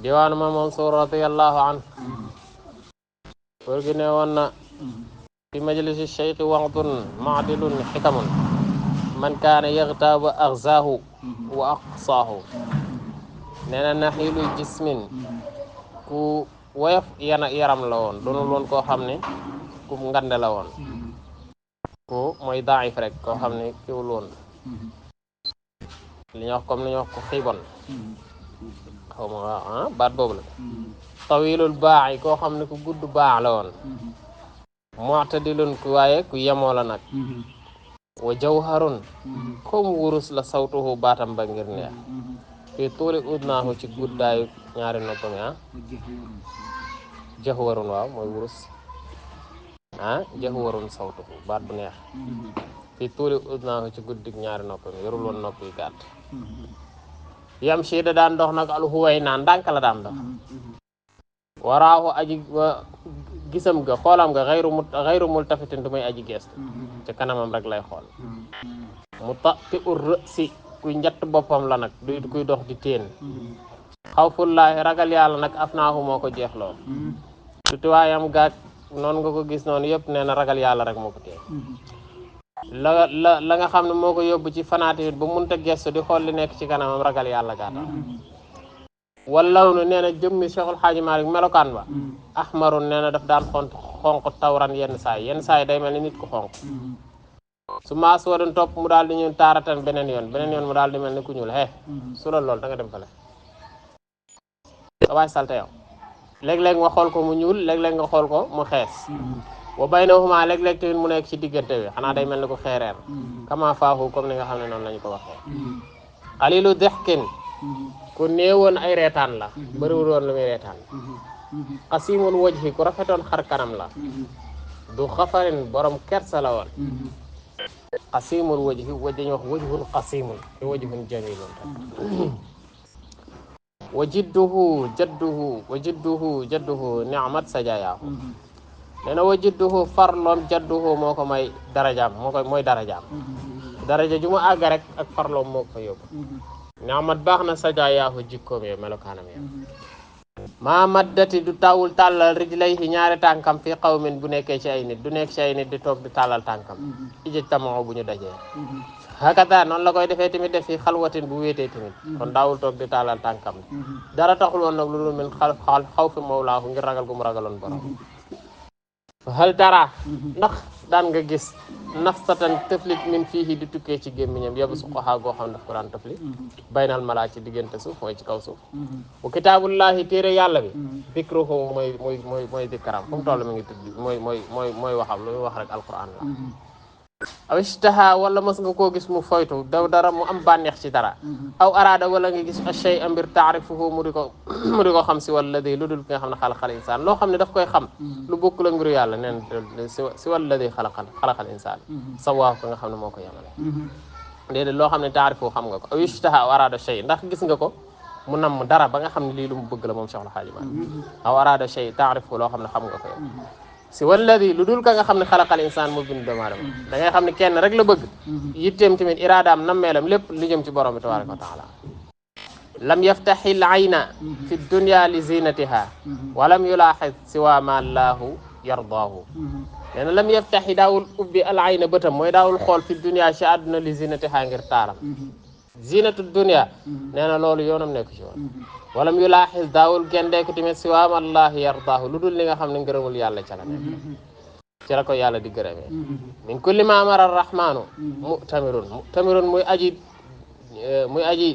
diwaanu ma Mansuur radiyallahu anhu góor gi ne woon na fi majlisi cheikhi waqdun maadilun xikamun man kaana yaxtaabu axzaahu wa aqsaahu nee na naxiilu jismin ku woyof yaram la woon doonul woon koo xam ne ku ngande la woon ku mooy daif rek koo xam ne kiwul woon li ñuy wax comme li ñuy wax ku xiibon xaw ma waaw baat boobu la tawilul baax yi koo xam ne ku gudd baax la woon mu'tadilun ku waaye ku yemoo la nag wa jawharun comme wurus la sawtuhu baatam ba ngir neex fii tuuli udnaahu ci guddaayu ñaari noppam jahwarun waaw mooy wurus jahwarun sawtuhu baat bu neex fii tuuli udnaahu ci guddig ñaari noppam yorul woon nopp yi gàtt yam si da daan dox nag alxuway naan ndànk la daan dox waraahu aji gisam ga xoolam nga xayru multafitin du may aji geestu ci kanamam rek lay xool mu tati ur si kuy njatt boppam la nag du kuy dox di teen xawfullaahi ragal yàlla nag af naahu moo ko jeexloo tuutiwaayam gaag noonu nga ko gis noonu yëpp nee na ragal yàlla rek moo ko téye la nga xam ne moo ko yóbbu ci fanatique ba munta gestu di xool li nekk ci kanamam ragal yàlla gaa tax wallaw nu nee na jëmmi Cheikhul Xaaji Maalik melokaan ba ahmarun nee na daf daan xonq tawran yenn saay day mel ni nit ku xonq su maas wa doon topp mu daal di ñu taaratan beneen yoon mu daal di mel ni ku ñuul su la lool da nga dem fale sa waay salte yow léeg-léeg nga xool ko mu ñuul léeg-léeg nga xool ko mu xees wa baynahuma léeg-léeg tamit mu nekk ci diggante bi xanaa day mel ni ko xeereer kama faahu comme ni nga xam ne noonu lañu ko waxee xalilu dexkin ku néewoon ay reetaan la bëriwul woon lu muy reetaan xasimul wajhi ku rafetoon xar kanam la du xafarin borom kersa la woon xasimul wajhi dañuy wax wajhun xasimun te wajhun jamilun wa jidduhu ni'mat sajayaahu nee na wa jidduhu farloom jadduhu moo ko may darajaam mooy darajaam daraja ju mu àgg rek ak farloom moo ko fa yóbbu ni'mat baax na sajayaahu jikkoom yo melokaanam yo maa maddati du tawul tàllal rijlayhi ñaari tànkam fii qawmin bu nekkee ci ay nit du nekk ci ay nit di toog di tàllal tànkam ijëj tamoo bu ñu dajee hakata noonu la koy defee tamit def fi xalwatin bu wéetee tamit kon daawul toog di tàllal tànkam dara taxul woon nag lu dul min xaw fi mawlaahu ngir ragal gu mu ragaloon borom hal tara ndax daan nga gis nafsatan tëflit min fii di tukkee ci gémmiñam yabu suqaha goo xam daf ko daan tëfli baynal malaa ci diggante suuf mooy ci kaw suuf bu kitaabullahi téere yàlla bi dikruhu mooy dikkaram fu mu toll mi ngi tudd mooy waxam lu muy wax rek alquran la aw ishtaha wala mas nga koo gis mu foytu daw dara mu am bànneex ci dara aw araada wala nga gis ashay ambir taarifuhu mu di ko xam si walladi lu dul ki nga xam ne xalaqal insaan loo xam ne daf koy xam lu bokk la mbiru yàlla neen si walladi xalaqal insaan sawaa ko nga xam ne moo ko yemale déedéet loo xam ne taarifuhu xam nga ko aw ishtaha aw araada shay ndax gis nga ko mu nam dara ba nga xam ne lii lu mu bëgg la moom Cheikhul Xaaji Maalik aw araada shay taarifuhu loo xam ne xam nga ko yow si walladi lu dul ka nga xam ne xalaqal insaan moo bind doomu aadama da ngay xam ne kenn rek la bëgg yitteem tamit iraadaam nammeelam lépp li jëm ci borom bi tabaraka wa taala lam yaftaxil ayna fi dunya li zinatiha wa lam yulaaxid siwa ma allahu yardaahu nee na lam yaftaxi daawul ubbi al ayna bëtam mooy daawul xool fi dunya ci àdduna li zinatiha ngir taaram zinatu dunya nee na loolu yoonam nekk ci woon walam yu laaxis daawul gendeeku tamit si waam allah yardaahu lu dul li nga xam ne ngërëmul yàlla ca la nekk ci la ko yàlla di gërëmee min kulli ma amara arrahmanu mu'tamirun muy aji